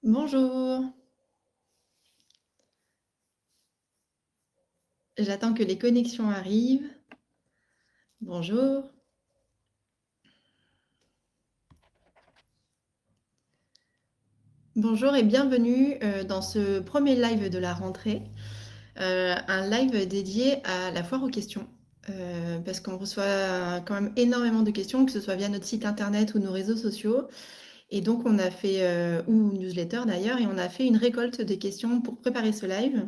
Bonjour, j'attends que les connexions arrivent. Bonjour. Bonjour et bienvenue dans ce premier live de la rentrée, un live dédié à la foire aux questions. Parce qu'on reçoit quand même énormément de questions, que ce soit via notre site internet ou nos réseaux sociaux. Et donc on a fait, ou newsletter d'ailleurs, et on a fait une récolte des questions pour préparer ce live.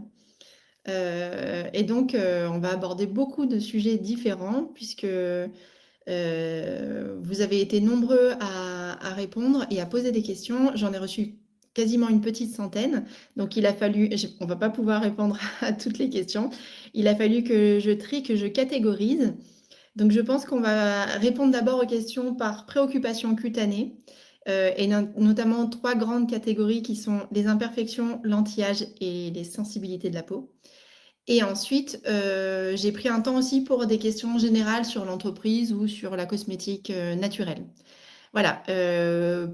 Et donc on va aborder beaucoup de sujets différents, puisque vous avez été nombreux à répondre et à poser des questions. J'en ai reçu quasiment une petite centaine. Donc, il a fallu, on ne va pas pouvoir répondre à toutes les questions. Il a fallu que je trie, que je catégorise. Donc, je pense qu'on va répondre d'abord aux questions par préoccupation cutanée. Et notamment trois grandes catégories qui sont les imperfections, l'anti-âge et les sensibilités de la peau. Et ensuite, j'ai pris un temps aussi pour des questions générales sur l'entreprise ou sur la cosmétique naturelle. Voilà,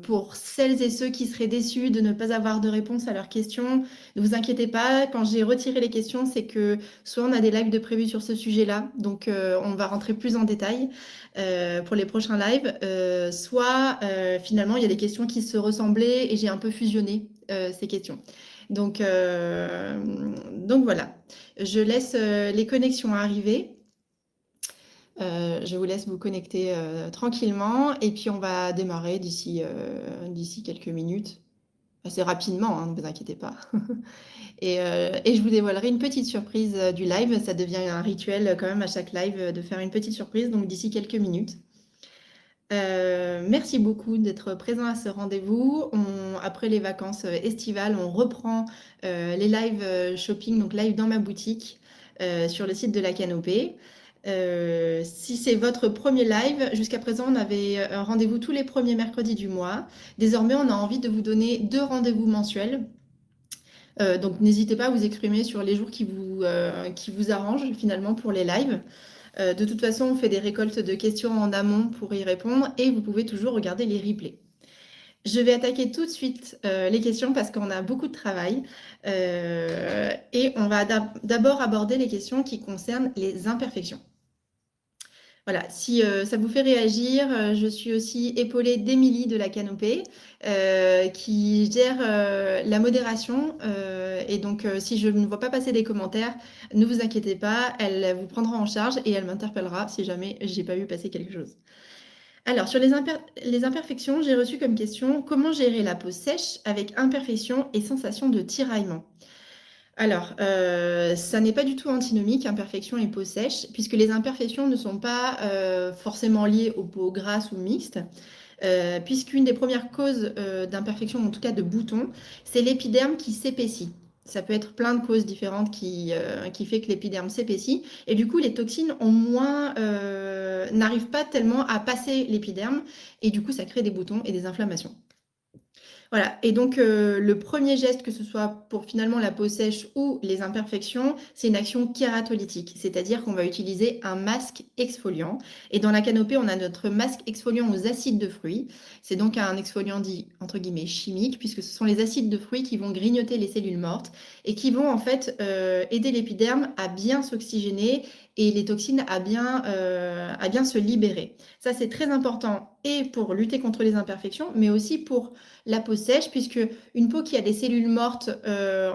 pour celles et ceux qui seraient déçus de ne pas avoir de réponse à leurs questions, ne vous inquiétez pas, quand j'ai retiré les questions, c'est que soit on a des lives de prévus sur ce sujet-là, donc on va rentrer plus en détail pour les prochains lives, soit finalement il y a des questions qui se ressemblaient et j'ai un peu fusionné ces questions. Donc, donc voilà, je laisse les connexions arriver. Je vous laisse vous connecter tranquillement et puis on va démarrer d'ici quelques minutes, assez rapidement, hein, ne vous inquiétez pas. Et je vous dévoilerai une petite surprise du live. Ça devient un rituel quand même à chaque live de faire une petite surprise, donc d'ici quelques minutes. Merci beaucoup d'être présent à ce rendez-vous. Après les vacances estivales, on reprend les lives shopping, donc live dans ma boutique sur le site de la Canopée. Si c'est votre premier live, jusqu'à présent, on avait un rendez-vous tous les premiers mercredis du mois. Désormais, on a envie de vous donner 2 rendez-vous mensuels. Donc, n'hésitez pas à vous exprimer sur les jours qui vous arrangent finalement pour les lives. De toute façon, on fait des récoltes de questions en amont pour y répondre et vous pouvez toujours regarder les replays. Je vais attaquer tout de suite les questions parce qu'on a beaucoup de travail. Et on va d'abord aborder les questions qui concernent les imperfections. Voilà, si ça vous fait réagir, je suis aussi épaulée d'Émilie de la Canopée qui gère la modération. Et donc, si je ne vois pas passer des commentaires, ne vous inquiétez pas, elle vous prendra en charge et elle m'interpellera si jamais j'ai pas vu passer quelque chose. Alors, sur les imperfections, j'ai reçu comme question comment gérer la peau sèche avec imperfection et sensation de tiraillement. Alors, ça n'est pas du tout antinomique, imperfection et peau sèche, puisque les imperfections ne sont pas forcément liées aux peaux grasses ou mixtes, puisqu'une des premières causes d'imperfection, en tout cas de boutons, c'est l'épiderme qui s'épaissit. Ça peut être plein de causes différentes qui fait que l'épiderme s'épaissit. Et du coup, les toxines n'arrivent pas tellement à passer l'épiderme. Et du coup, ça crée des boutons et des inflammations. Voilà, et donc le premier geste, que ce soit pour finalement la peau sèche ou les imperfections, c'est une action kératolytique, c'est-à-dire qu'on va utiliser un masque exfoliant. Et dans la Canopée, on a notre masque exfoliant aux acides de fruits. C'est donc un exfoliant dit entre guillemets chimique, puisque ce sont les acides de fruits qui vont grignoter les cellules mortes et qui vont en fait aider l'épiderme à bien s'oxygéner et les toxines à bien se libérer. Ça, c'est très important et pour lutter contre les imperfections, mais aussi pour la peau sèche, puisque une peau qui a des cellules mortes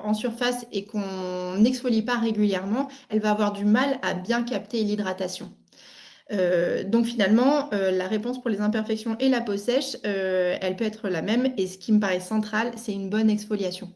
en surface et qu'on n'exfolie pas régulièrement, elle va avoir du mal à bien capter l'hydratation. Donc finalement, la réponse pour les imperfections et la peau sèche, elle peut être la même. Et ce qui me paraît central, c'est une bonne exfoliation.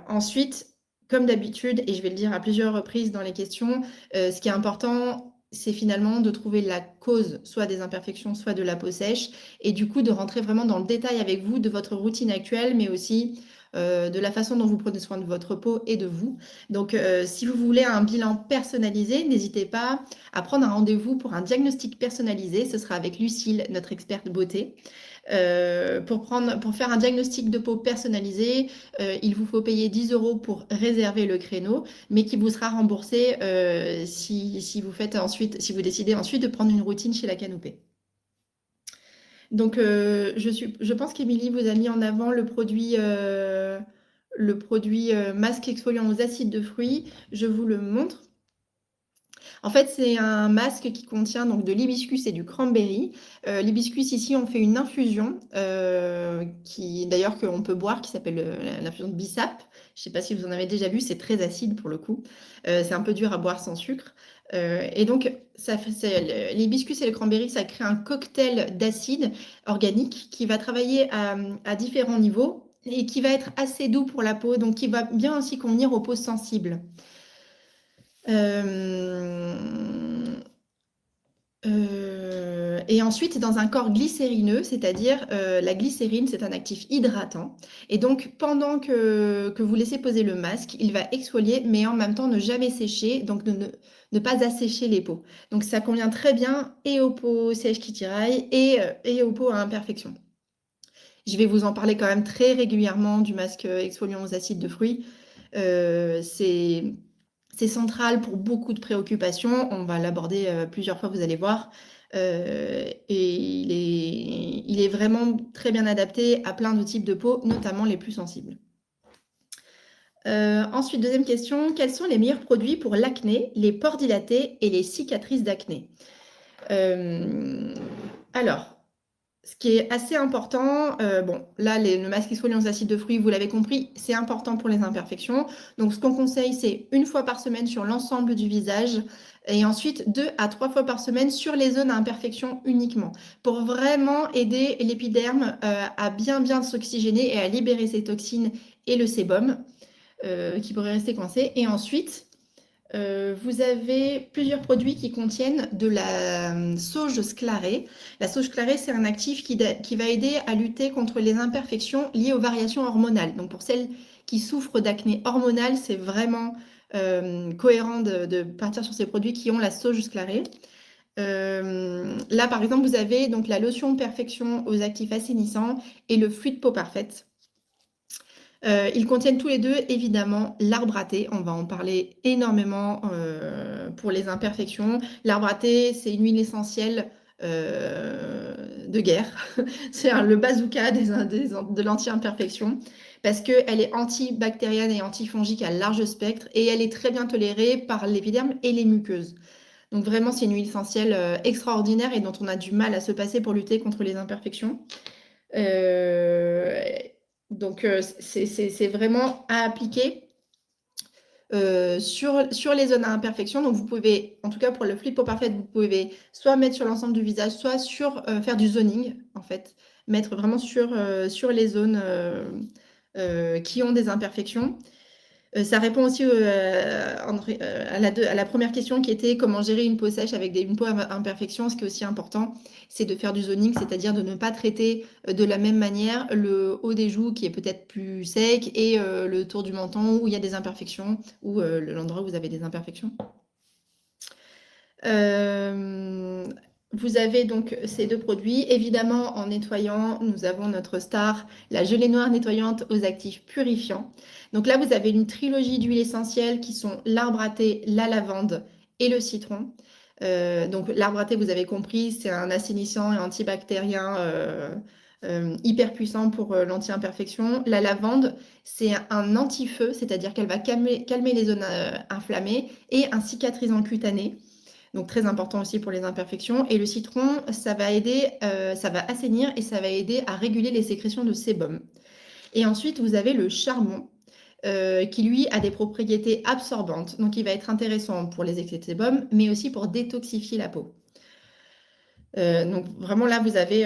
Ensuite, comme d'habitude, et je vais le dire à plusieurs reprises dans les questions, ce qui est important, c'est finalement de trouver la cause, soit des imperfections, soit de la peau sèche, et du coup de rentrer vraiment dans le détail avec vous de votre routine actuelle, mais aussi de la façon dont vous prenez soin de votre peau et de vous. Donc, si vous voulez un bilan personnalisé, n'hésitez pas à prendre un rendez-vous pour un diagnostic personnalisé. Ce sera avec Lucille, notre experte beauté. Pour faire un diagnostic de peau personnalisé, il vous faut payer 10 euros pour réserver le créneau, mais qui vous sera remboursé si vous décidez ensuite de prendre une routine chez la Canopée. Donc, je pense qu'Émilie vous a mis en avant le produit masque exfoliant aux acides de fruits. Je vous le montre. En fait, c'est un masque qui contient donc de l'hibiscus et du cranberry. L'hibiscus, ici, on fait une infusion qui, d'ailleurs, qu'on peut boire, qui s'appelle l'infusion de bissap. Je ne sais pas si vous en avez déjà vu, c'est très acide pour le coup. C'est un peu dur à boire sans sucre. Et donc, l'hibiscus et le cranberry, ça crée un cocktail d'acide organique qui va travailler à différents niveaux et qui va être assez doux pour la peau, donc qui va bien aussi convenir aux peaux sensibles. Et ensuite, dans un corps glycérineux, c'est-à-dire la glycérine, c'est un actif hydratant. Et donc, pendant que vous laissez poser le masque, il va exfolier, mais en même temps ne jamais sécher, donc ne pas assécher les peaux. Donc, ça convient très bien et aux peaux sèches qui tiraillent et aux peaux à imperfection. Je vais vous en parler quand même très régulièrement du masque exfoliant aux acides de fruits. C'est central pour beaucoup de préoccupations. On va l'aborder plusieurs fois, vous allez voir. Et il est vraiment très bien adapté à plein de types de peau, notamment les plus sensibles. Ensuite, deuxième question, quels sont les meilleurs produits pour l'acné, les pores dilatés et les cicatrices d'acné? Alors, ce qui est assez important, bon, là, le masque exfoliant aux acides de fruits, vous l'avez compris, c'est important pour les imperfections. Donc, ce qu'on conseille, c'est 1 fois par semaine sur l'ensemble du visage et ensuite 2 à 3 fois par semaine sur les zones à imperfection uniquement pour vraiment aider l'épiderme à bien s'oxygéner et à libérer ses toxines et le sébum qui pourrait rester coincé. Et ensuite, vous avez plusieurs produits qui contiennent de la sauge sclarée. La sauge sclarée, c'est un actif qui va aider à lutter contre les imperfections liées aux variations hormonales. Donc pour celles qui souffrent d'acné hormonal, c'est vraiment cohérent de partir sur ces produits qui ont la sauge sclarée. Là, par exemple, vous avez donc la lotion perfection aux actifs assainissants et le fluide peau parfaite. Ils contiennent tous les deux, évidemment, l'arbre à thé. On va en parler énormément pour les imperfections. L'arbre à thé, c'est une huile essentielle de guerre. C'est le bazooka de l'anti-imperfection parce qu'elle est antibactérienne et antifongique à large spectre et elle est très bien tolérée par l'épiderme et les muqueuses. Donc vraiment, c'est une huile essentielle extraordinaire et dont on a du mal à se passer pour lutter contre les imperfections. Donc, c'est vraiment à appliquer sur les zones à imperfection. Donc, vous pouvez, en tout cas pour le flip peau parfaite, vous pouvez soit mettre sur l'ensemble du visage, soit faire du zoning, en fait. Mettre vraiment sur les zones qui ont des imperfections. Ça répond aussi à la première question qui était comment gérer une peau sèche avec une peau à imperfection. Ce qui est aussi important, c'est de faire du zoning, c'est-à-dire de ne pas traiter de la même manière le haut des joues qui est peut-être plus sec et le tour du menton où il y a des imperfections ou l'endroit où vous avez des imperfections. Vous avez donc ces deux produits. Évidemment, en nettoyant, nous avons notre star, la gelée noire nettoyante aux actifs purifiants. Donc là, vous avez une trilogie d'huiles essentielles qui sont l'arbre à thé, la lavande et le citron. Donc l'arbre à thé, vous avez compris, c'est un assainissant et antibactérien hyper puissant pour l'anti-imperfection. La lavande, c'est un anti-feu, c'est-à-dire qu'elle va calmer les zones inflammées et un cicatrisant cutané. Donc très important aussi pour les imperfections. Et le citron, ça va aider, ça va assainir et ça va aider à réguler les sécrétions de sébum. Et ensuite, vous avez le charbon qui, lui, a des propriétés absorbantes. Donc il va être intéressant pour les excès de sébum, mais aussi pour détoxifier la peau. Donc vraiment là, vous avez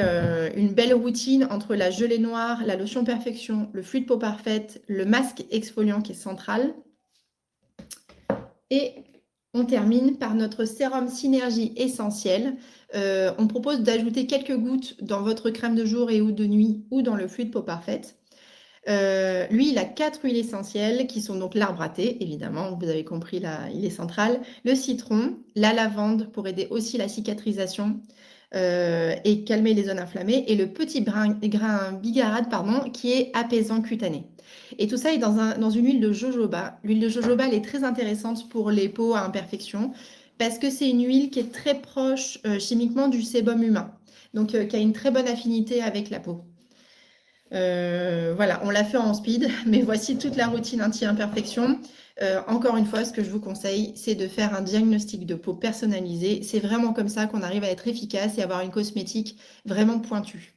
une belle routine entre la gelée noire, la lotion perfection, le fluide peau parfaite, le masque exfoliant qui est central. Et on termine par notre sérum Synergie essentiel. On propose d'ajouter quelques gouttes dans votre crème de jour et ou de nuit ou dans le fluide peau parfaite. Lui, il a 4 huiles essentielles qui sont donc l'arbre à thé, évidemment, vous avez compris, là, il est central, le citron, la lavande pour aider aussi la cicatrisation et calmer les zones inflammées, et le petit grain bigarade, pardon, qui est apaisant cutané. Et tout ça est dans une huile de jojoba. L'huile de jojoba, elle est très intéressante pour les peaux à imperfection parce que c'est une huile qui est très proche chimiquement du sébum humain. donc qui a une très bonne affinité avec la peau. Voilà, on l'a fait en speed, mais voici toute la routine anti-imperfection. Encore une fois, ce que je vous conseille, c'est de faire un diagnostic de peau personnalisé. C'est vraiment comme ça qu'on arrive à être efficace et avoir une cosmétique vraiment pointue.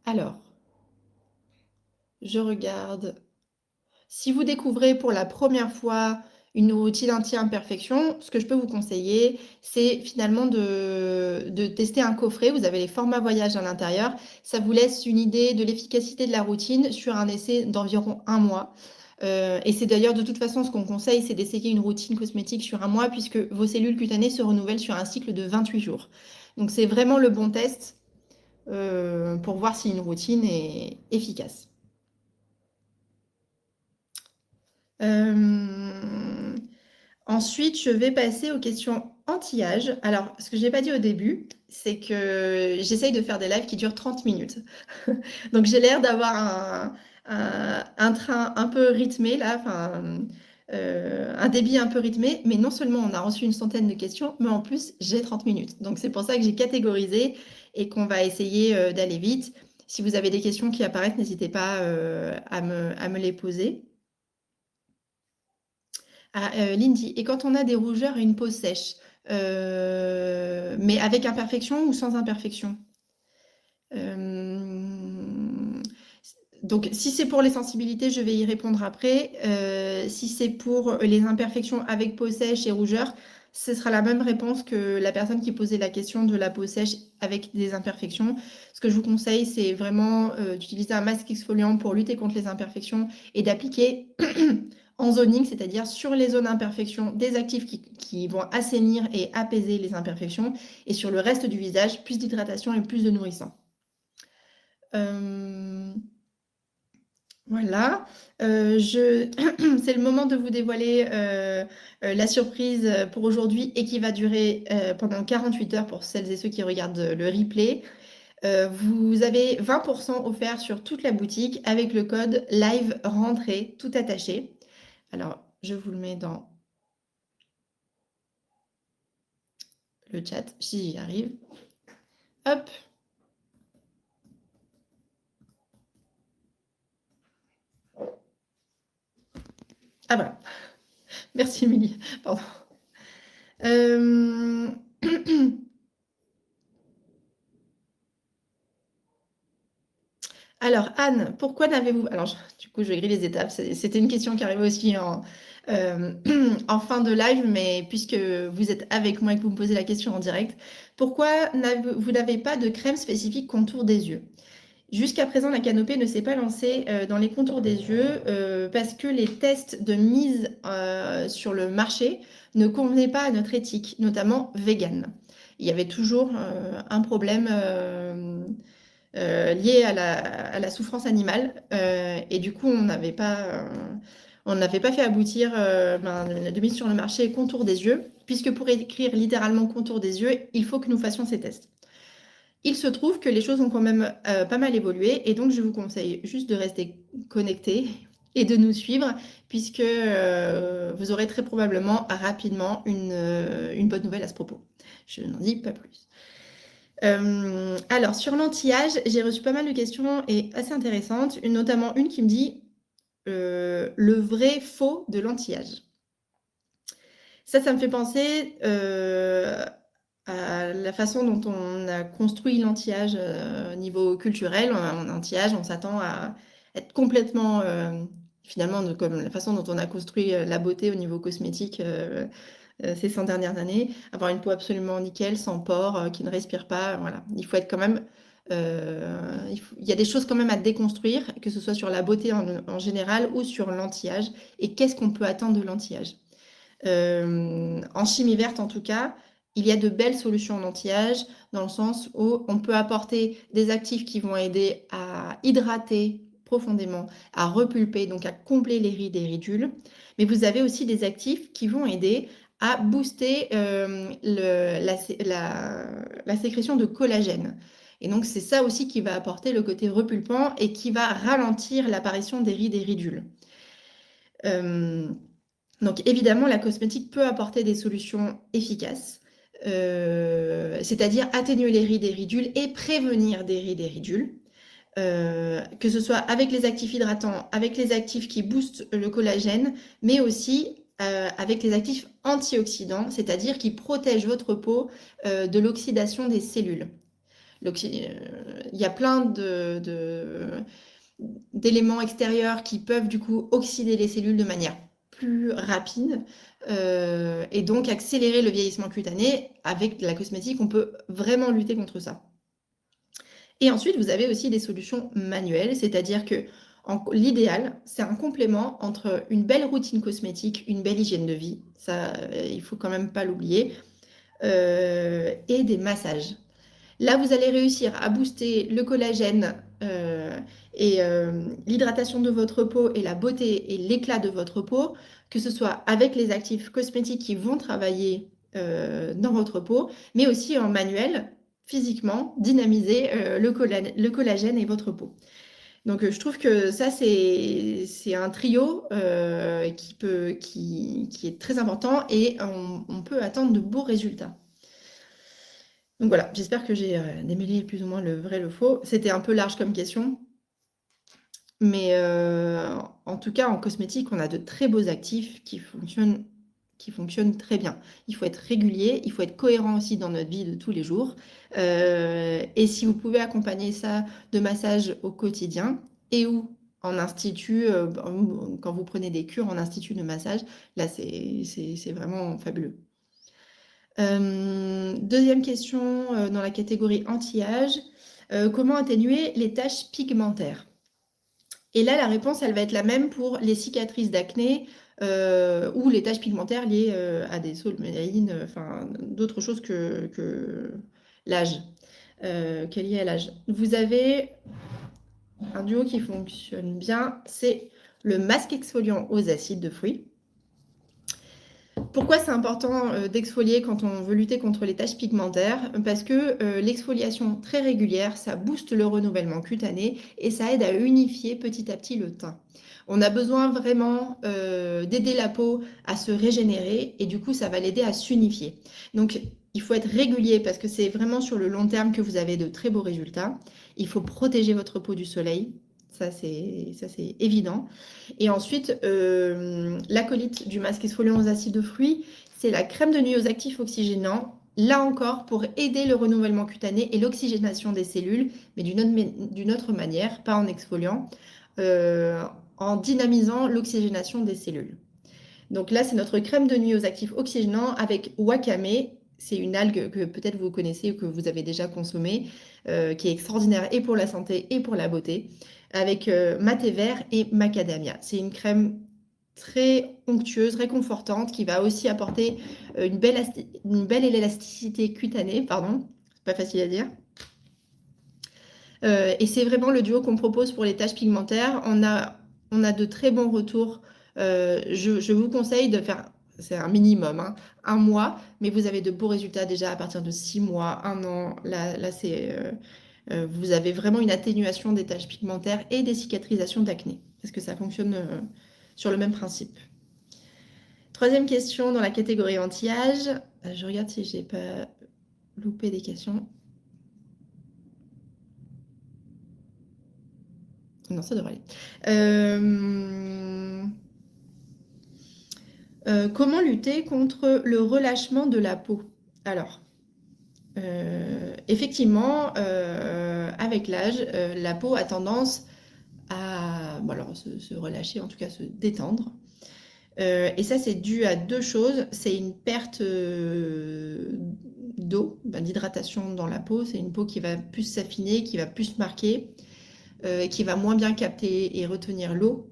Alors, je regarde. Si vous découvrez pour la première fois une routine anti-imperfection, ce que je peux vous conseiller, c'est finalement de tester un coffret. Vous avez les formats voyage à l'intérieur. Ça vous laisse une idée de l'efficacité de la routine sur un essai d'environ 1 mois. Et c'est d'ailleurs de toute façon ce qu'on conseille, c'est d'essayer une routine cosmétique sur 1 mois puisque vos cellules cutanées se renouvellent sur un cycle de 28 jours. Donc c'est vraiment le bon test pour voir si une routine est efficace. Euh, Ensuite, je vais passer aux questions anti-âge. Alors, ce que je n'ai pas dit au début, c'est que j'essaye de faire des lives qui durent 30 minutes. Donc, j'ai l'air d'avoir un train un peu rythmé, là, enfin, un débit un peu rythmé. Mais non seulement on a reçu une centaine de questions, mais en plus, j'ai 30 minutes. Donc, c'est pour ça que j'ai catégorisé et qu'on va essayer d'aller vite. Si vous avez des questions qui apparaissent, n'hésitez pas à me les poser. Ah, Lindy, et quand on a des rougeurs et une peau sèche, mais avec imperfection ou sans imperfection? Euh, donc, si c'est pour les sensibilités, je vais y répondre après. Si c'est pour les imperfections avec peau sèche et rougeur, ce sera la même réponse que la personne qui posait la question de la peau sèche avec des imperfections. Ce que je vous conseille, c'est vraiment d'utiliser un masque exfoliant pour lutter contre les imperfections et d'appliquer en zoning, c'est-à-dire sur les zones d'imperfection, des actifs qui vont assainir et apaiser les imperfections, et sur le reste du visage, plus d'hydratation et plus de nourrissant. Euh, Voilà. C'est le moment de vous dévoiler la surprise pour aujourd'hui et qui va durer pendant 48 heures pour celles et ceux qui regardent le replay. Vous avez 20% offert sur toute la boutique avec le code live rentrée tout attaché. Alors, je vous le mets dans le chat si j'y arrive. Hop. Ah voilà. Merci Émilie. Pardon. Euh, Alors, Anne, pourquoi n'avez-vous... Alors, du coup, je grille les étapes. C'était une question qui arrivait aussi euh, en fin de live, mais puisque vous êtes avec moi et que vous me posez la question en direct, pourquoi vous n'avez pas de crème spécifique contour des yeux? Jusqu'à présent, la Canopée ne s'est pas lancée dans les contours des yeux parce que les tests de mise sur le marché ne convenaient pas à notre éthique, notamment vegan. Il y avait toujours un problème lié à la souffrance animale et du coup, on n'avait pas fait aboutir de mise sur le marché contour des yeux, puisque pour écrire littéralement contour des yeux, il faut que nous fassions ces tests. Il se trouve que les choses ont quand même pas mal évolué et donc je vous conseille juste de rester connecté et de nous suivre puisque vous aurez très probablement rapidement une bonne nouvelle à ce propos. Je n'en dis pas plus. Alors, sur l'anti-âge, j'ai reçu pas mal de questions et assez intéressantes, notamment une qui me dit le vrai faux de l'anti-âge. Ça me fait penser à la façon dont on a construit l'anti-âge au niveau culturel. En anti-âge, on s'attend à être complètement, finalement, comme la façon dont on a construit la beauté au niveau cosmétique ces 100 dernières années, avoir une peau absolument nickel, sans pores, qui ne respire pas. Voilà. Il faut être quand même. Il y a des choses quand même à déconstruire, que ce soit sur la beauté en général ou sur l'anti-âge. Et qu'est-ce qu'on peut attendre de l'anti-âge? En chimie verte, en tout cas, il y a de belles solutions en anti-âge, dans le sens où on peut apporter des actifs qui vont aider à hydrater profondément, à repulper, donc à combler les rides et ridules. Mais vous avez aussi des actifs qui vont aider à booster la sécrétion de collagène. Et donc, c'est ça aussi qui va apporter le côté repulpant et qui va ralentir l'apparition des rides et ridules. Donc évidemment, la cosmétique peut apporter des solutions efficaces. c'est-à-dire atténuer les rides et ridules et prévenir des rides et ridules. Que ce soit avec les actifs hydratants, avec les actifs qui boostent le collagène, mais aussi avec les actifs antioxydants, c'est-à-dire qui protègent votre peau de l'oxydation des cellules. Il y a plein d'éléments extérieurs qui peuvent du coup oxyder les cellules de manière plus rapide et donc accélérer le vieillissement cutané. Avec la cosmétique, on peut vraiment lutter contre ça. Et ensuite, vous avez aussi des solutions manuelles, c'est-à-dire que l'idéal, c'est un complément entre une belle routine cosmétique, une belle hygiène de vie, ça, il faut quand même pas l'oublier, et des massages. Là, vous allez réussir à booster le collagène et l'hydratation de votre peau et la beauté et l'éclat de votre peau, que ce soit avec les actifs cosmétiques qui vont travailler dans votre peau, mais aussi en manuel, physiquement, dynamiser le collagène et votre peau. Donc, je trouve que ça, c'est un trio qui est très important et on peut attendre de beaux résultats. Donc voilà, j'espère que j'ai démêlé plus ou moins le vrai et le faux. C'était un peu large comme question, mais en tout cas, en cosmétique, on a de très beaux actifs qui fonctionnent très bien. Il faut être régulier, il faut être cohérent aussi dans notre vie de tous les jours. Et si vous pouvez accompagner ça de massages au quotidien et ou en institut, quand vous prenez des cures en institut de massage, là, c'est vraiment fabuleux. Deuxième question dans la catégorie anti-âge, comment atténuer les taches pigmentaires? Et là, la réponse, elle va être la même pour les cicatrices d'acné ou les taches pigmentaires liées à des saules mélanines, enfin d'autres choses que l'âge, qui est lié à l'âge. Vous avez un duo qui fonctionne bien, c'est le masque exfoliant aux acides de fruits. Pourquoi c'est important d'exfolier quand on veut lutter contre les taches pigmentaires? Parce que l'exfoliation très régulière, ça booste le renouvellement cutané et ça aide à unifier petit à petit le teint. On a besoin vraiment d'aider la peau à se régénérer et du coup, ça va l'aider à s'unifier. Donc, il faut être régulier parce que c'est vraiment sur le long terme que vous avez de très beaux résultats. Il faut protéger votre peau du soleil. Ça, c'est évident. Et ensuite, l'acolyte du masque exfoliant aux acides de fruits, c'est la crème de nuit aux actifs oxygénants. Là encore, pour aider le renouvellement cutané et l'oxygénation des cellules, mais d'une autre manière, pas en exfoliant, en dynamisant l'oxygénation des cellules. Donc là, c'est notre crème de nuit aux actifs oxygénants avec wakame. C'est une algue que peut-être vous connaissez ou que vous avez déjà consommée, qui est extraordinaire et pour la santé et pour la beauté, avec maté vert et macadamia. C'est une crème très onctueuse, réconfortante, qui va aussi apporter une belle élasticité cutanée, pardon, c'est pas facile à dire. Et c'est vraiment le duo qu'on propose pour les taches pigmentaires. On a de très bons retours. Je vous conseille de faire, c'est un minimum, hein, 1 mois, mais vous avez de beaux résultats déjà à partir de 6 mois, 1 an. Là, vous avez vraiment une atténuation des taches pigmentaires et des cicatrisations d'acné, parce que ça fonctionne sur le même principe. Troisième question dans la catégorie anti-âge. Je regarde si j'ai pas loupé des questions. Non, ça devrait aller. Comment lutter contre le relâchement de la peau? Alors, effectivement, avec l'âge, la peau a tendance à se relâcher, en tout cas se détendre. Et ça, c'est dû à 2 choses. C'est une perte d'eau, d'hydratation dans la peau. C'est une peau qui va plus s'affiner, qui va plus marquer, qui va moins bien capter et retenir l'eau,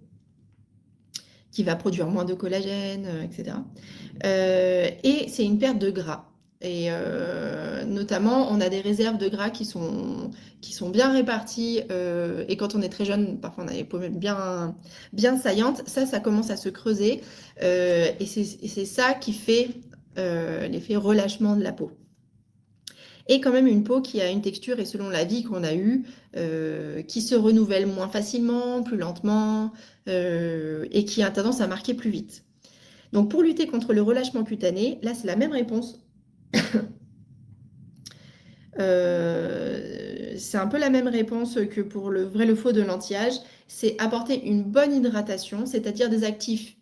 qui va produire moins de collagène, etc. Et c'est une perte de gras. Et notamment, on a des réserves de gras qui sont bien réparties. Et quand on est très jeune, parfois on a les peaux bien saillantes. Ça commence à se creuser. Et c'est ça qui fait l'effet relâchement de la peau. Et quand même une peau qui a une texture, et selon la vie qu'on a eue, qui se renouvelle moins facilement, plus lentement, et qui a tendance à marquer plus vite. Donc pour lutter contre le relâchement cutané, là c'est la même réponse C'est un peu la même réponse que pour le vrai, le faux de l'anti-âge. C'est apporter une bonne hydratation, c'est-à-dire des actifs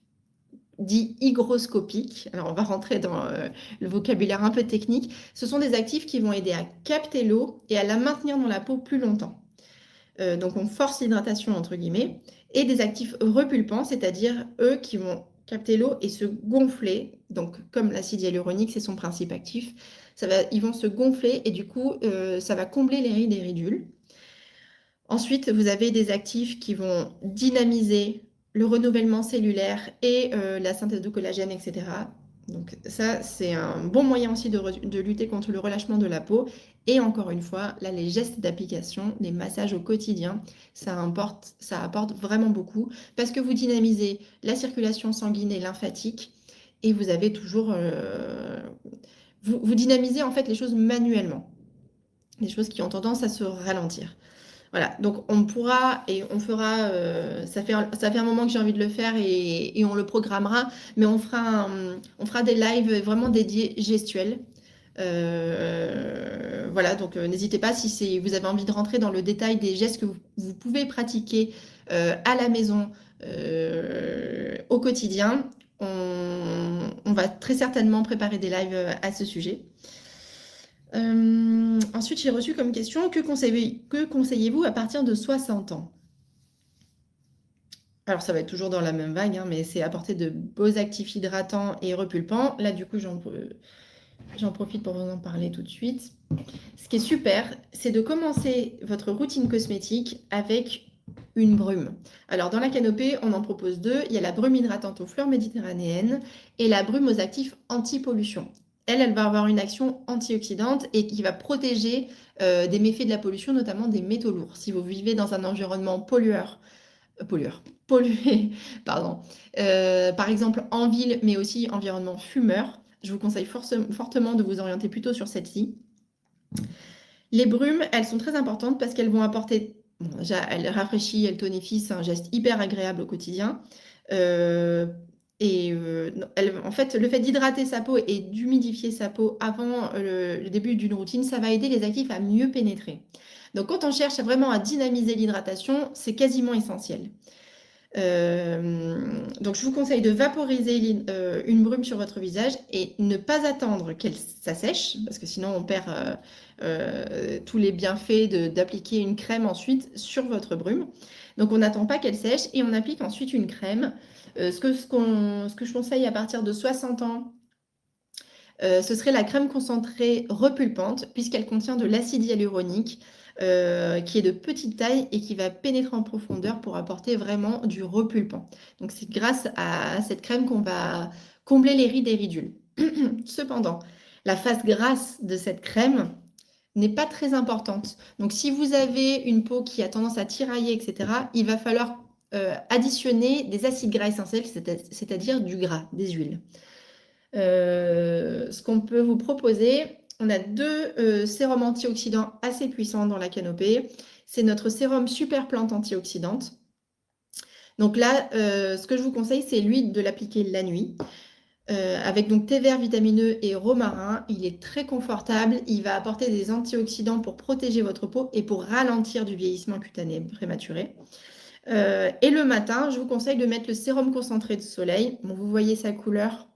dits hygroscopiques. Alors, on va rentrer dans le vocabulaire un peu technique. Ce sont des actifs qui vont aider à capter l'eau et à la maintenir dans la peau plus longtemps. Donc, on force l'hydratation, entre guillemets, et des actifs repulpants, c'est-à-dire eux qui vont capter l'eau et se gonfler. Donc, comme l'acide hyaluronique, c'est son principe actif, ils vont se gonfler et du coup, ça va combler les rides et ridules. Ensuite, vous avez des actifs qui vont dynamiser le renouvellement cellulaire et la synthèse de collagène, etc. Donc ça, c'est un bon moyen aussi de lutter contre le relâchement de la peau. Et encore une fois, là, les gestes d'application, les massages au quotidien, ça apporte vraiment beaucoup parce que vous dynamisez la circulation sanguine et lymphatique et vous avez toujours... vous dynamisez en fait les choses manuellement, les choses qui ont tendance à se ralentir. Voilà, donc on pourra et on fera, ça fait un moment que j'ai envie de le faire et on le programmera, mais on fera des lives vraiment dédiés gestuels. Voilà, donc n'hésitez pas si vous avez envie de rentrer dans le détail des gestes que vous pouvez pratiquer à la maison au quotidien. On va très certainement préparer des lives à ce sujet. Ensuite, j'ai reçu comme question, que conseillez-vous à partir de 60 ans? Alors, ça va être toujours dans la même vague, hein, mais c'est apporter de beaux actifs hydratants et repulpants. Là, du coup, j'en profite pour vous en parler tout de suite. Ce qui est super, c'est de commencer votre routine cosmétique avec une brume. Alors, dans la canopée, on en propose deux. Il y a la brume hydratante aux fleurs méditerranéennes et la brume aux actifs anti-pollution. Elle va avoir une action antioxydante et qui va protéger des méfaits de la pollution, notamment des métaux lourds. Si vous vivez dans un environnement pollué, pardon, par exemple en ville, mais aussi environnement fumeur, je vous conseille fortement de vous orienter plutôt sur celle-ci. Les brumes, elles sont très importantes parce qu'elles vont apporter, bon, déjà, elles rafraîchissent, elles tonifient, c'est un geste hyper agréable au quotidien. Euh, en fait, le fait d'hydrater sa peau et d'humidifier sa peau avant le début d'une routine, ça va aider les actifs à mieux pénétrer. Donc, quand on cherche vraiment à dynamiser l'hydratation, c'est quasiment essentiel. Donc, je vous conseille de vaporiser une brume sur votre visage et ne pas attendre qu'elle s'assèche, parce que sinon on perd tous les bienfaits d'appliquer une crème ensuite sur votre brume. Donc, on n'attend pas qu'elle sèche et on applique ensuite une crème. Ce que je conseille à partir de 60 ans, ce serait la crème concentrée repulpante, puisqu'elle contient de l'acide hyaluronique, qui est de petite taille et qui va pénétrer en profondeur pour apporter vraiment du repulpant. Donc c'est grâce à cette crème qu'on va combler les rides et ridules. Cependant, la phase grasse de cette crème n'est pas très importante. Donc si vous avez une peau qui a tendance à tirailler, etc., il va falloir additionner des acides gras essentiels, c'est-à-dire du gras, des huiles. Ce qu'on peut vous proposer, on a deux sérums antioxydants assez puissants dans la canopée. C'est notre sérum super plante antioxydante. Donc là, ce que je vous conseille, c'est lui de l'appliquer la nuit. Avec donc thé vert vitamineux et romarin, il est très confortable. Il va apporter des antioxydants pour protéger votre peau et pour ralentir du vieillissement cutané prématuré. Et le matin, je vous conseille de mettre le sérum concentré de soleil. Bon, vous voyez sa couleur.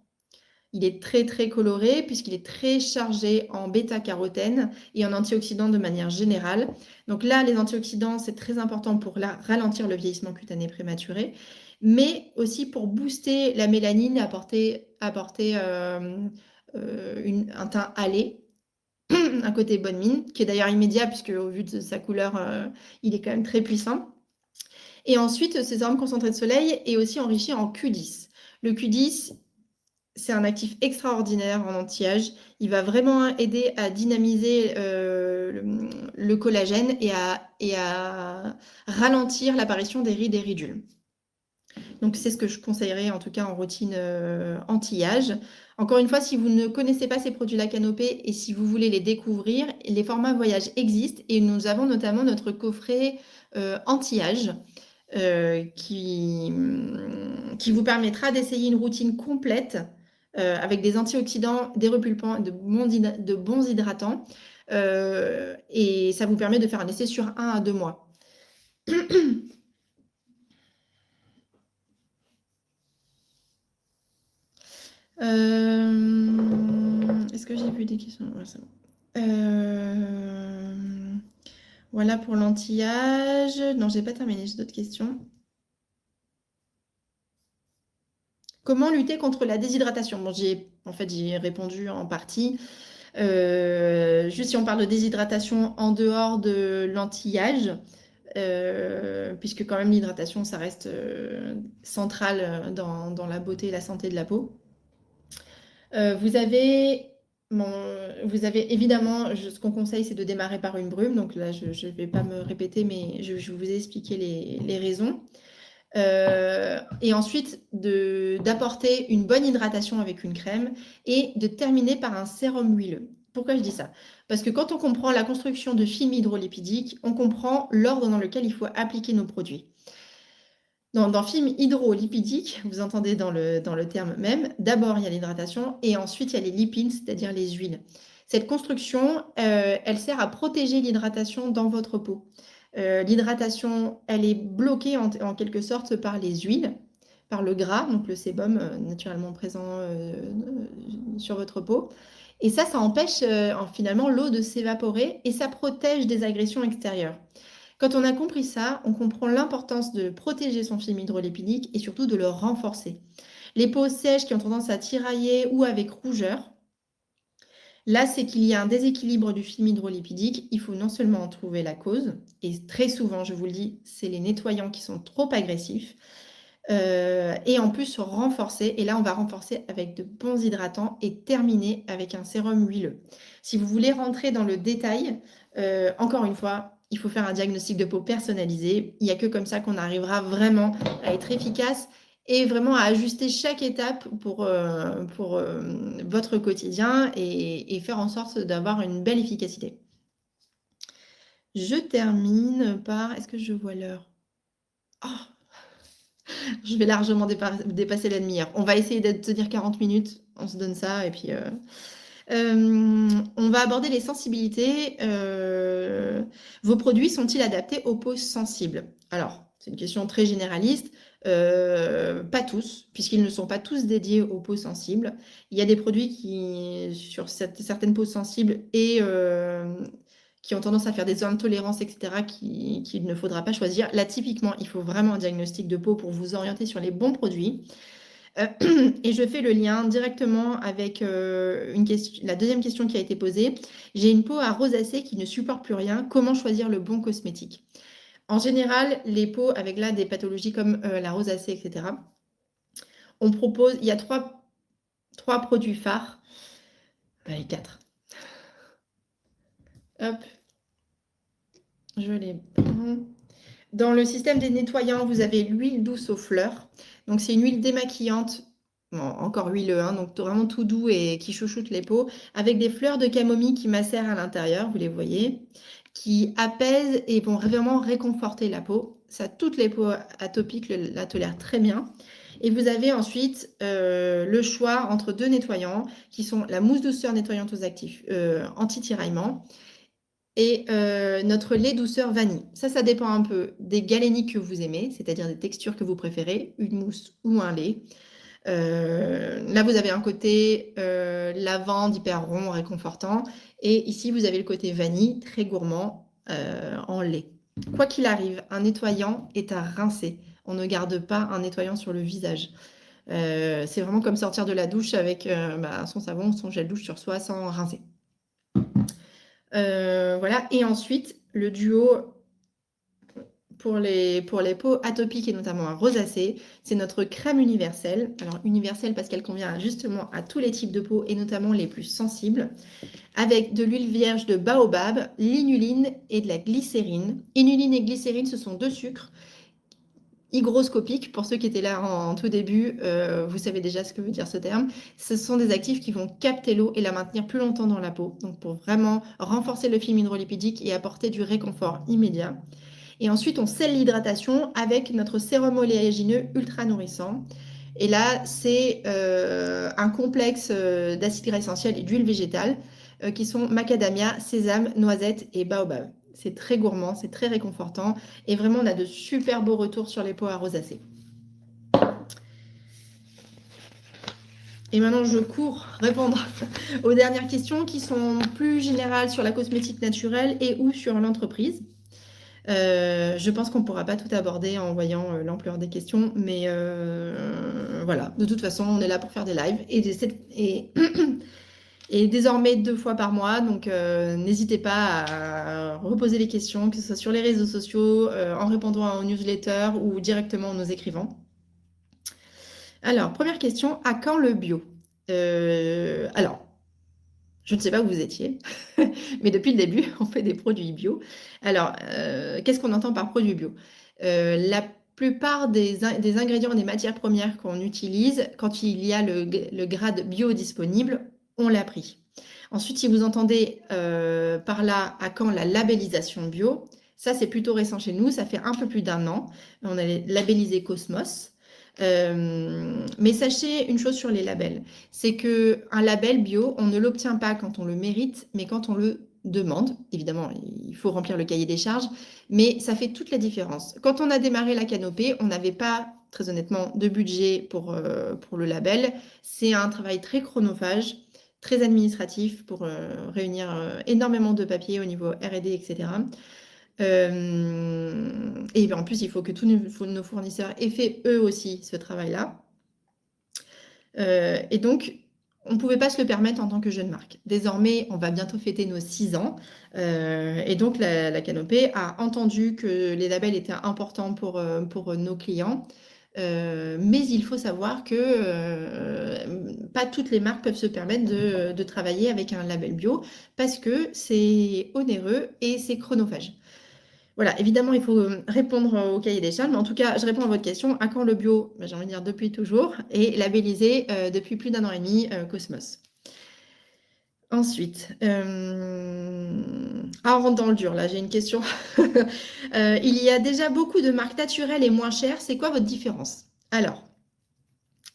Il est très très coloré puisqu'il est très chargé en bêta-carotène et en antioxydants de manière générale. Donc là, les antioxydants, c'est très important pour ralentir le vieillissement cutané prématuré, mais aussi pour booster la mélanine, apporter un teint hâlé, un côté bonne mine, qui est d'ailleurs immédiat puisque au vu de sa couleur, il est quand même très puissant. Et ensuite, ces arômes concentrés de soleil est aussi enrichi en Q10. Le Q10, c'est un actif extraordinaire en anti-âge. Il va vraiment aider à dynamiser le collagène et à ralentir l'apparition des rides et ridules. Donc, c'est ce que je conseillerais en tout cas en routine anti-âge. Encore une fois, si vous ne connaissez pas ces produits La Canopée et si vous voulez les découvrir, les formats voyage existent et nous avons notamment notre coffret anti-âge qui vous permettra d'essayer une routine complète avec des antioxydants, des repulpants et de bons hydratants. Et ça vous permet de faire un essai sur 1 à 2 mois. Est-ce que j'ai vu des questions? Ouais, c'est bon. Voilà pour l'anti-âge. Non, j'ai pas terminé, j'ai d'autres questions. Comment lutter contre la déshydratation? Bon, j'y ai répondu en partie. Juste si on parle de déshydratation en dehors de l'anti-âge, puisque quand même l'hydratation, ça reste central dans la beauté et la santé de la peau. Vous avez évidemment, ce qu'on conseille, c'est de démarrer par une brume. Donc là, je ne vais pas me répéter, mais je vous ai expliqué les raisons. Et ensuite, d'apporter une bonne hydratation avec une crème et de terminer par un sérum huileux. Pourquoi je dis ça? Parce que quand on comprend la construction de films hydrolipidiques, on comprend l'ordre dans lequel il faut appliquer nos produits. Dans film hydrolipidique, vous entendez dans le terme même, d'abord il y a l'hydratation et ensuite il y a les lipides, c'est-à-dire les huiles. Cette construction, elle sert à protéger l'hydratation dans votre peau. L'hydratation, elle est bloquée en quelque sorte par les huiles, par le gras, donc le sébum naturellement présent sur votre peau. Et ça empêche finalement l'eau de s'évaporer et ça protège des agressions extérieures. Quand on a compris ça, on comprend l'importance de protéger son film hydrolipidique et surtout de le renforcer. Les peaux sèches qui ont tendance à tirailler ou avec rougeur, là, c'est qu'il y a un déséquilibre du film hydrolipidique. Il faut non seulement en trouver la cause, et très souvent, je vous le dis, c'est les nettoyants qui sont trop agressifs, et en plus renforcer. Et là, on va renforcer avec de bons hydratants et terminer avec un sérum huileux. Si vous voulez rentrer dans le détail, encore une fois, il faut faire un diagnostic de peau personnalisé. Il n'y a que comme ça qu'on arrivera vraiment à être efficace et vraiment à ajuster chaque étape pour votre quotidien et faire en sorte d'avoir une belle efficacité. Je termine par... Est-ce que je vois l'heure? Oh, je vais largement dépasser la demi-heure. On va essayer de tenir 40 minutes. On se donne ça et puis... on va aborder les sensibilités. Vos produits sont-ils adaptés aux peaux sensibles? Alors, c'est une question très généraliste. Pas tous, puisqu'ils ne sont pas tous dédiés aux peaux sensibles. Il y a des produits qui, sur certaines peaux sensibles et qui ont tendance à faire des intolérances, etc., qu'il ne faudra pas choisir. Là, typiquement, il faut vraiment un diagnostic de peau pour vous orienter sur les bons produits. Et je fais le lien directement avec la deuxième question qui a été posée. J'ai une peau à rosacée qui ne supporte plus rien. Comment choisir le bon cosmétique? En général, les peaux avec là des pathologies comme la rosacée, etc., on propose, il y a trois produits phares. Allez, 4. Hop, je les prends. Dans le système des nettoyants, vous avez l'huile douce aux fleurs. Donc, c'est une huile démaquillante, bon, encore huileux, hein, donc vraiment tout doux et qui chouchoute les peaux, avec des fleurs de camomille qui macèrent à l'intérieur, vous les voyez, qui apaisent et vont vraiment réconforter la peau. Ça, toutes les peaux atopiques la tolèrent très bien. Et vous avez ensuite le choix entre 2 nettoyants qui sont la mousse douceur nettoyante aux actifs anti-tiraillement et notre lait douceur vanille. Ça dépend un peu des galéniques que vous aimez, c'est-à-dire des textures que vous préférez, une mousse ou un lait. Là, vous avez un côté lavande, hyper rond, réconfortant. Et ici, vous avez le côté vanille, très gourmand, en lait. Quoi qu'il arrive, un nettoyant est à rincer. On ne garde pas un nettoyant sur le visage. C'est vraiment comme sortir de la douche avec son savon ou son gel douche sur soi sans rincer. Voilà. Et ensuite, le duo pour les peaux atopiques et notamment à rosacée, c'est notre crème universelle. Alors universelle parce qu'elle convient justement à tous les types de peau et notamment les plus sensibles, avec de l'huile vierge de baobab, l'inuline et de la glycérine. Inuline et glycérine, ce sont 2 sucres hygroscopiques. Pour ceux qui étaient là en tout début, vous savez déjà ce que veut dire ce terme. Ce sont des actifs qui vont capter l'eau et la maintenir plus longtemps dans la peau, donc pour vraiment renforcer le film hydrolipidique et apporter du réconfort immédiat. Et ensuite, on scelle l'hydratation avec notre sérum oléagineux ultra nourrissant. Et là, c'est un complexe d'acides gras essentiels et d'huile végétale qui sont macadamia, sésame, noisette et baobab. C'est très gourmand, c'est très réconfortant et vraiment, on a de super beaux retours sur les peaux à rosacée. Et maintenant, je cours répondre aux dernières questions qui sont plus générales sur la cosmétique naturelle et ou sur l'entreprise. Je pense qu'on ne pourra pas tout aborder en voyant l'ampleur des questions, mais voilà, de toute façon, on est là pour faire des lives et désormais 2 fois par mois, donc n'hésitez pas à reposer les questions, que ce soit sur les réseaux sociaux, en répondant aux newsletters ou directement en nous écrivant. Alors, première question, à quand le bio? Alors, je ne sais pas où vous étiez, mais depuis le début, on fait des produits bio. Alors, qu'est-ce qu'on entend par produit bio? La plupart des ingrédients, des matières premières qu'on utilise, quand il y a le grade bio disponible, on l'a pris. Ensuite, si vous entendez par là à quand la labellisation bio, ça c'est plutôt récent chez nous, ça fait un peu plus d'1 an. On a labellisé Cosmos. Mais sachez une chose sur les labels, c'est qu'un label bio, on ne l'obtient pas quand on le mérite, mais quand on le demande. Évidemment, il faut remplir le cahier des charges, mais ça fait toute la différence. Quand on a démarré la canopée, on n'avait pas, très honnêtement, de budget pour le label. C'est un travail très chronophage, très administratif pour réunir énormément de papiers au niveau R&D, etc. Et en plus, il faut que tous nos fournisseurs aient fait eux aussi ce travail-là. Et donc, on ne pouvait pas se le permettre en tant que jeune marque. Désormais, on va bientôt fêter nos 6 ans. Et donc, la Canopée a entendu que les labels étaient importants pour nos clients. Mais il faut savoir que pas toutes les marques peuvent se permettre de travailler avec un label bio parce que c'est onéreux et c'est chronophage. Voilà, évidemment, il faut répondre au cahier des charges, mais en tout cas, je réponds à votre question. À quand le bio? Ben, j'ai envie de dire depuis toujours et labellisé depuis plus d'1 an et demi, Cosmos. Ensuite, on rentre dans le dur là, j'ai une question. Il y a déjà beaucoup de marques naturelles et moins chères. C'est quoi votre différence? Alors,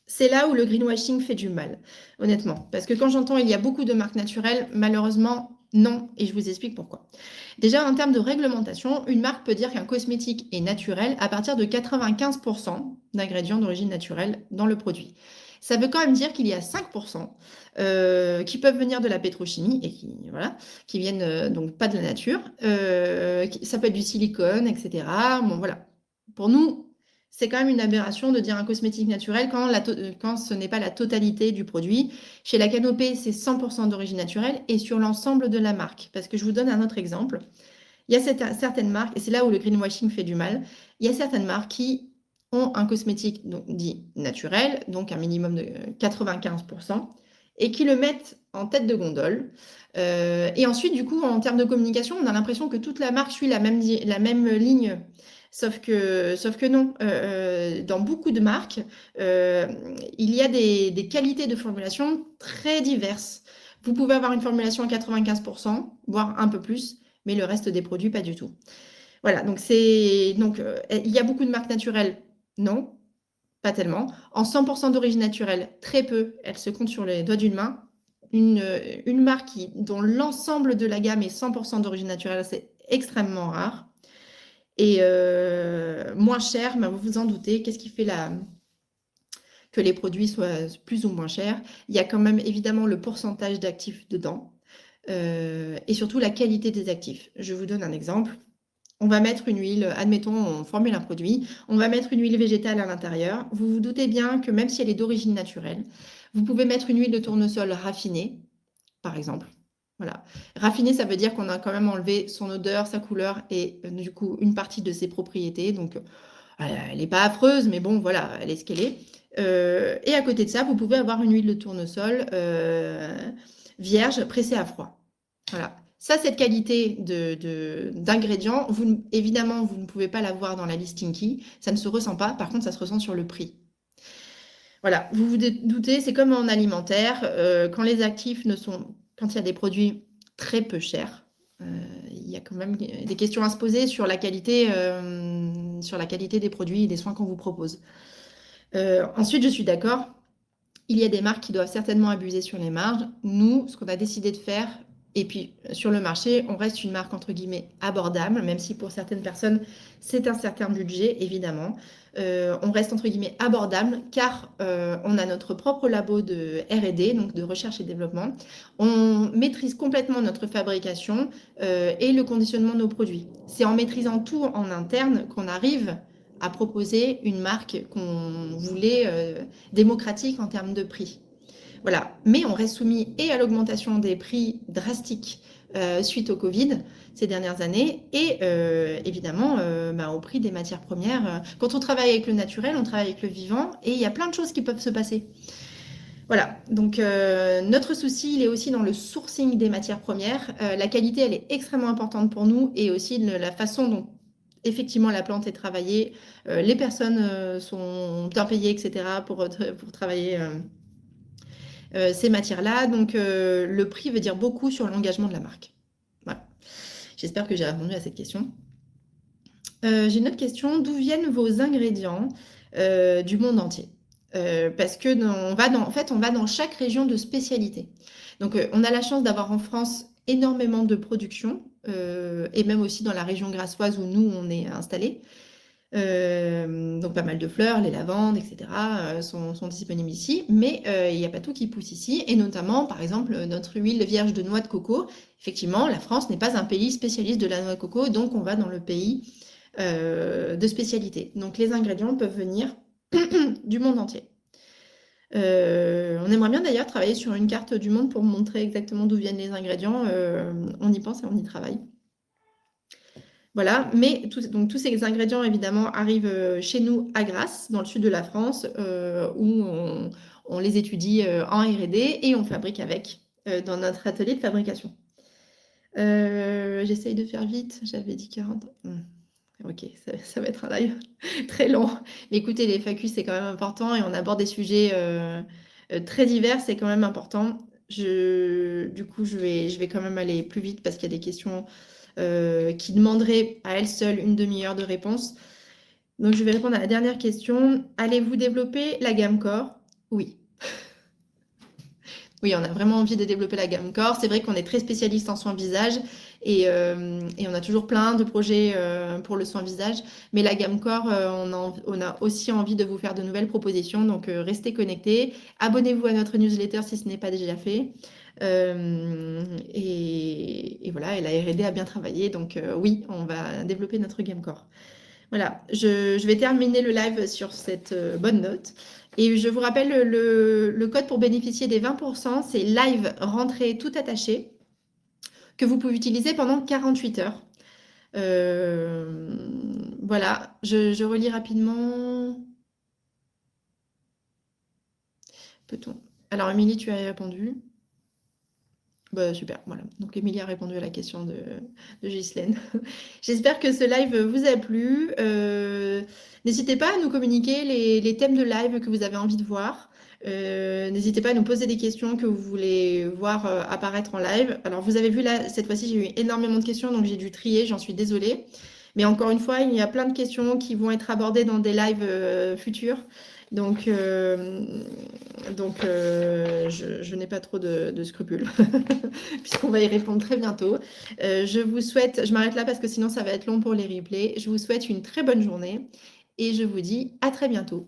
c'est là où le greenwashing fait du mal, honnêtement. Parce que quand j'entends il y a beaucoup de marques naturelles, malheureusement, non. Et je vous explique pourquoi. Déjà, en termes de réglementation, une marque peut dire qu'un cosmétique est naturel à partir de 95% d'ingrédients d'origine naturelle dans le produit. Ça veut quand même dire qu'il y a 5% qui peuvent venir de la pétrochimie et qui viennent donc pas de la nature. Ça peut être du silicone, etc. Bon, voilà. Pour nous, c'est quand même une aberration de dire un cosmétique naturel quand ce n'est pas la totalité du produit. Chez la Canopée, c'est 100% d'origine naturelle et sur l'ensemble de la marque. Parce que je vous donne un autre exemple. Il y a certaines marques, et c'est là où le greenwashing fait du mal, il y a certaines marques qui ont un cosmétique dit naturel, donc un minimum de 95%, et qui le mettent en tête de gondole. Et ensuite, du coup, en termes de communication, on a l'impression que toute la marque suit la même ligne. Sauf que non, dans beaucoup de marques, il y a des qualités de formulation très diverses. Vous pouvez avoir une formulation à 95%, voire un peu plus, mais le reste des produits, pas du tout. Voilà, donc il y a beaucoup de marques naturelles, non, pas tellement. En 100% d'origine naturelle, très peu, elles se comptent sur les doigts d'une main. Une marque dont l'ensemble de la gamme est 100% d'origine naturelle, c'est extrêmement rare. Et moins cher, vous vous en doutez, qu'est-ce qui fait que les produits soient plus ou moins chers? Il y a quand même évidemment le pourcentage d'actifs dedans et surtout la qualité des actifs. Je vous donne un exemple. On va mettre une huile, admettons, on formule un produit, on va mettre une huile végétale à l'intérieur. Vous vous doutez bien que même si elle est d'origine naturelle, vous pouvez mettre une huile de tournesol raffinée, par exemple. Voilà. Raffinée, ça veut dire qu'on a quand même enlevé son odeur, sa couleur et du coup une partie de ses propriétés. Donc, elle n'est pas affreuse, mais bon, voilà, elle est ce qu'elle est. Et à côté de ça, vous pouvez avoir une huile de tournesol vierge pressée à froid. Voilà. Ça, cette qualité d'ingrédients, évidemment, vous ne pouvez pas la voir dans la liste Tinky. Ça ne se ressent pas. Par contre, ça se ressent sur le prix. Voilà. Vous vous doutez, c'est comme en alimentaire. Quand les actifs quand il y a des produits très peu chers, il y a quand même des questions à se poser sur la qualité des produits et des soins qu'on vous propose. Ensuite, je suis d'accord, il y a des marques qui doivent certainement abuser sur les marges. Nous, ce qu'on a décidé de faire, et puis sur le marché, on reste une marque entre guillemets abordable, même si pour certaines personnes, c'est un certain budget, évidemment. On reste entre guillemets abordable car on a notre propre labo de R&D, donc de recherche et développement. On maîtrise complètement notre fabrication et le conditionnement de nos produits. C'est en maîtrisant tout en interne qu'on arrive à proposer une marque qu'on voulait démocratique en termes de prix. Voilà. Mais on reste soumis et à l'augmentation des prix drastiques suite au Covid ces dernières années et évidemment au prix des matières premières. Quand on travaille avec le naturel, on travaille avec le vivant et il y a plein de choses qui peuvent se passer. Voilà, donc notre souci, il est aussi dans le sourcing des matières premières. La qualité, elle est extrêmement importante pour nous et aussi la façon dont effectivement la plante est travaillée. Les personnes sont bien payées, etc. pour travailler ces matières-là. Donc le prix veut dire beaucoup sur l'engagement de la marque. Voilà. J'espère que j'ai répondu à cette question. J'ai une autre question. D'où viennent vos ingrédients du monde entier? Parce que on va dans chaque région de spécialité. Donc, on a la chance d'avoir en France énormément de production et même aussi dans la région grassoise où nous, on est installés. Donc, pas mal de fleurs, les lavandes, etc. sont disponibles ici. Mais il n'y a pas tout qui pousse ici. Et notamment, par exemple, notre huile vierge de noix de coco. Effectivement, la France n'est pas un pays spécialiste de la noix de coco. Donc, on va dans le pays de spécialité. Donc, les ingrédients peuvent venir du monde entier. On aimerait bien d'ailleurs travailler sur une carte du monde pour montrer exactement d'où viennent les ingrédients. On y pense et on y travaille. Voilà, mais donc, tous ces ingrédients évidemment arrivent chez nous à Grasse, dans le sud de la France, où on les étudie en R&D et on fabrique avec dans notre atelier de fabrication. J'essaye de faire vite, j'avais dit 40. Ok, ça va être un live très long. Mais écoutez, les FAQ, c'est quand même important et on aborde des sujets très divers, c'est quand même important. Du coup, je vais quand même aller plus vite parce qu'il y a des questions qui demanderaient à elles seules une demi-heure de réponse. Donc, je vais répondre à la dernière question. Allez-vous développer la gamme Core? Oui. Oui, on a vraiment envie de développer la gamme corps. C'est vrai qu'on est très spécialiste en soins visage et on a toujours plein de projets pour le soin visage. Mais la gamme corps, on a aussi envie de vous faire de nouvelles propositions. Donc, restez connectés. Abonnez-vous à notre newsletter si ce n'est pas déjà fait. Et voilà, et la R&D a bien travaillé. Donc, oui, on va développer notre gamme corps. Voilà, je vais terminer le live sur cette bonne note. Et je vous rappelle le code pour bénéficier des 20%, c'est live rentrée tout attaché, que vous pouvez utiliser pendant 48 heures. Voilà, je relis rapidement. Peut-on? Alors, Émilie, tu as répondu. Bah, super, voilà. Donc, Émilie a répondu à la question de Ghislaine. J'espère que ce live vous a plu. N'hésitez pas à nous communiquer les thèmes de live que vous avez envie de voir. N'hésitez pas à nous poser des questions que vous voulez voir apparaître en live. Alors, vous avez vu là, cette fois-ci, j'ai eu énormément de questions, donc j'ai dû trier, j'en suis désolée. Mais encore une fois, il y a plein de questions qui vont être abordées dans des lives futurs. Donc, je n'ai pas trop de scrupules, puisqu'on va y répondre très bientôt. Je m'arrête là parce que sinon ça va être long pour les replays. Je vous souhaite une très bonne journée et je vous dis à très bientôt.